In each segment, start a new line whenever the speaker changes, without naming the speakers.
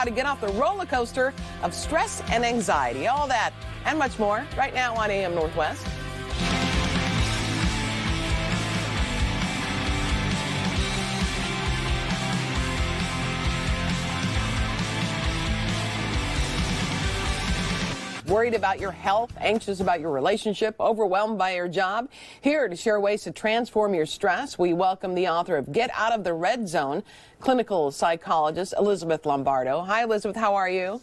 to get off the roller coaster of stress and anxiety. All that and much more right now on AM Northwest. Worried about your health, anxious about your relationship, overwhelmed by your job? Here to share ways to transform your stress, we welcome the author of Get Out of the Red Zone, clinical psychologist Elizabeth Lombardo. Hi, Elizabeth. How are you?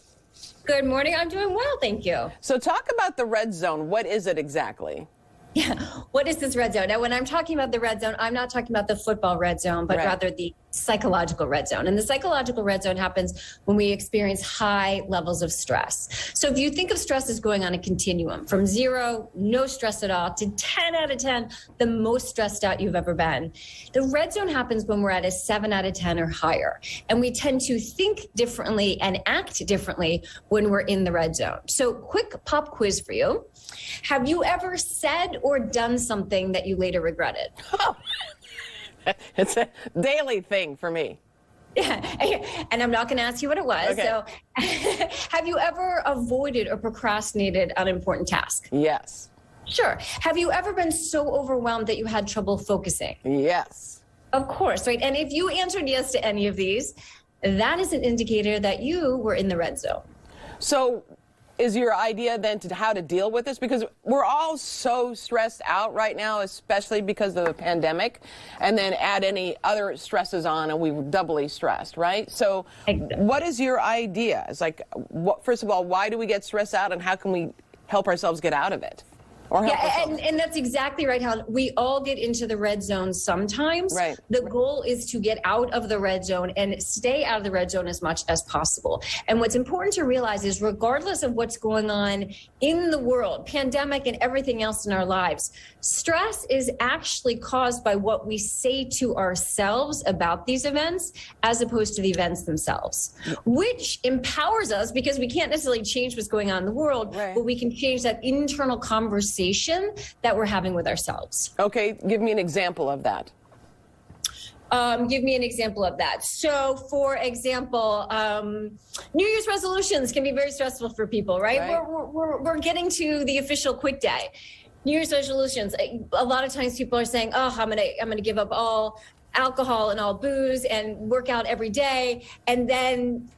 Good morning. I'm doing well, thank you.
So talk about the red zone. What is it exactly?
Yeah. What is this red zone? Now, when I'm talking about the red zone, I'm not talking about the football red zone, but rather the psychological red zone. And the psychological red zone happens when we experience high levels of stress. So if you think of stress as going on a continuum from 0, no stress at all, to 10 out of 10, the most stressed out you've ever been. The red zone happens when we're at a 7 out of 10 or higher. And we tend to think differently and act differently when we're in the red zone. So quick pop quiz for you. Have you ever said or done something that you later regretted?
Oh. It's a daily thing for me.
Yeah, and I'm not going to ask you what it was.
Okay.
So have you ever avoided or procrastinated an important task?
Yes.
Sure. Have you ever been so overwhelmed that you had trouble focusing?
Yes.
Of course, right? And if you answered yes to any of these, that is an indicator that you were in the red zone.
So is your idea then to how to deal with this? Because we're all so stressed out right now, especially because of the pandemic, and then add any other stresses on and we're doubly stressed, right? So what is your idea? It's like, first of all, why do we get stressed out and how can we help ourselves get out of it?
And that's exactly right, Helen. We all get into the red zone sometimes.
Right.
The goal is to get out of the red zone and stay out of the red zone as much as possible. And what's important to realize is regardless of what's going on in the world, pandemic and everything else in our lives, stress is actually caused by what we say to ourselves about these events as opposed to the events themselves, which empowers us because we can't necessarily change what's going on in the world, but we can change that internal conversation that we're having with ourselves.
Okay, give me an example of that.
Give me an example of that. So, for example, New Year's resolutions can be very stressful for people, right? We're getting to the official quit day. New Year's resolutions. A lot of times people are saying, "Oh, I'm gonna give up all alcohol and all booze and work out every day," and then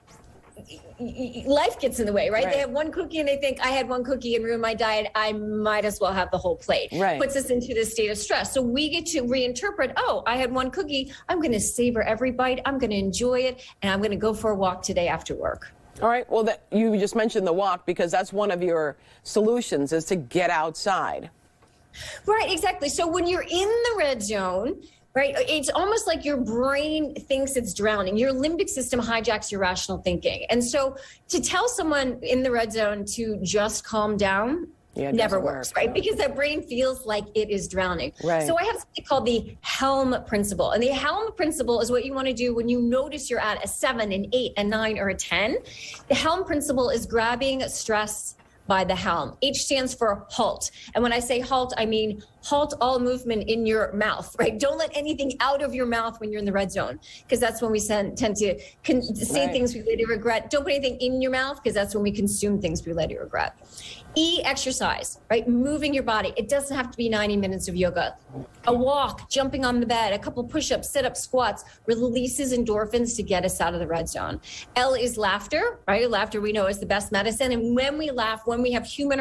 life gets in the way, right? They have one cookie and they think, I had one cookie and ruined my diet. I might as well have the whole plate. Puts us into this state of stress. So we get to reinterpret, oh, I had one cookie. I'm going to savor every bite. I'm going to enjoy it. And I'm going to go for a walk today after work.
All right. Well, you just mentioned the walk because that's one of your solutions is to get outside.
Right, exactly. So when you're in the red zone, right, it's almost like your brain thinks it's drowning. Your limbic system hijacks your rational thinking. And so to tell someone in the red zone to just calm down never works, right? Because that brain feels like it is drowning. So I have something called the Helm Principle. And the Helm Principle is what you want to do when you notice you're at a 7, an 8, a 9, or a 10. The Helm Principle is grabbing stress by the helm. H stands for halt. And when I say halt, I mean halt all movement in your mouth, right? Don't let anything out of your mouth when you're in the red zone, because that's when we tend to say things we later regret. Don't put anything in your mouth, because that's when we consume things we later regret. E, exercise, right? Moving your body. It doesn't have to be 90 minutes of yoga. A walk, jumping on the bed, a couple push-ups, sit-ups, squats, releases endorphins to get us out of the red zone. L is laughter, right? Laughter we know is the best medicine. And when we laugh, when we have humor in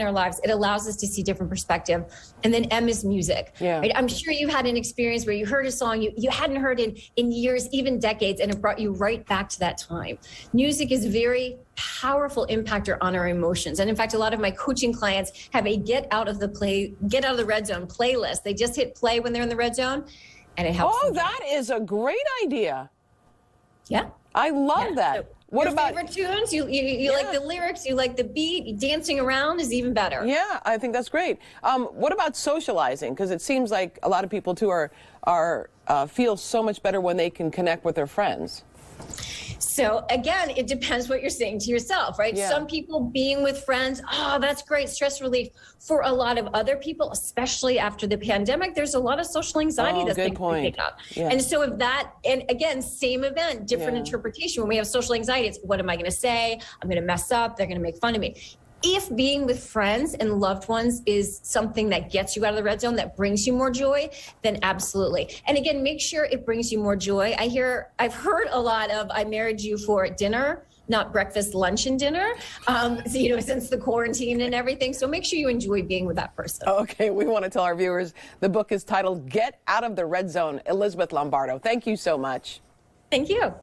our lives, it allows us to see different perspective. And then M is music. Right? I'm sure you had an experience where you heard a song you hadn't heard in years, even decades, and it brought you right back to that time. Music is very powerful impactor on our emotions. And in fact, a lot of my coaching clients have a get out of the red zone playlist. They just hit play when they're in the red zone and it helps. Oh,
that is a great idea.
Yeah.
I love that.
So
what about
favorite tunes? You like the lyrics, you like the beat, dancing around is even better.
Yeah, I think that's great. What about socializing? Because it seems like a lot of people too feel so much better when they can connect with their friends.
So again, it depends what you're saying to yourself, right?
Yeah.
Some people being with friends, oh, that's great, stress relief. For a lot of other people, especially after the pandemic, there's a lot of social anxiety that's been picking up.
Yeah.
And so if that, and again, same event, different interpretation. When we have social anxiety, it's what am I going to say? I'm going to mess up. They're going to make fun of me. If being with friends and loved ones is something that gets you out of the red zone, that brings you more joy, then absolutely. And again, make sure it brings you more joy. I've heard a lot of, I married you for dinner, not breakfast, lunch, and dinner, since the quarantine and everything. So make sure you enjoy being with that person.
Okay, we want to tell our viewers the book is titled Get Out of the Red Zone. Elizabeth Lombardo, thank you so much.
Thank you.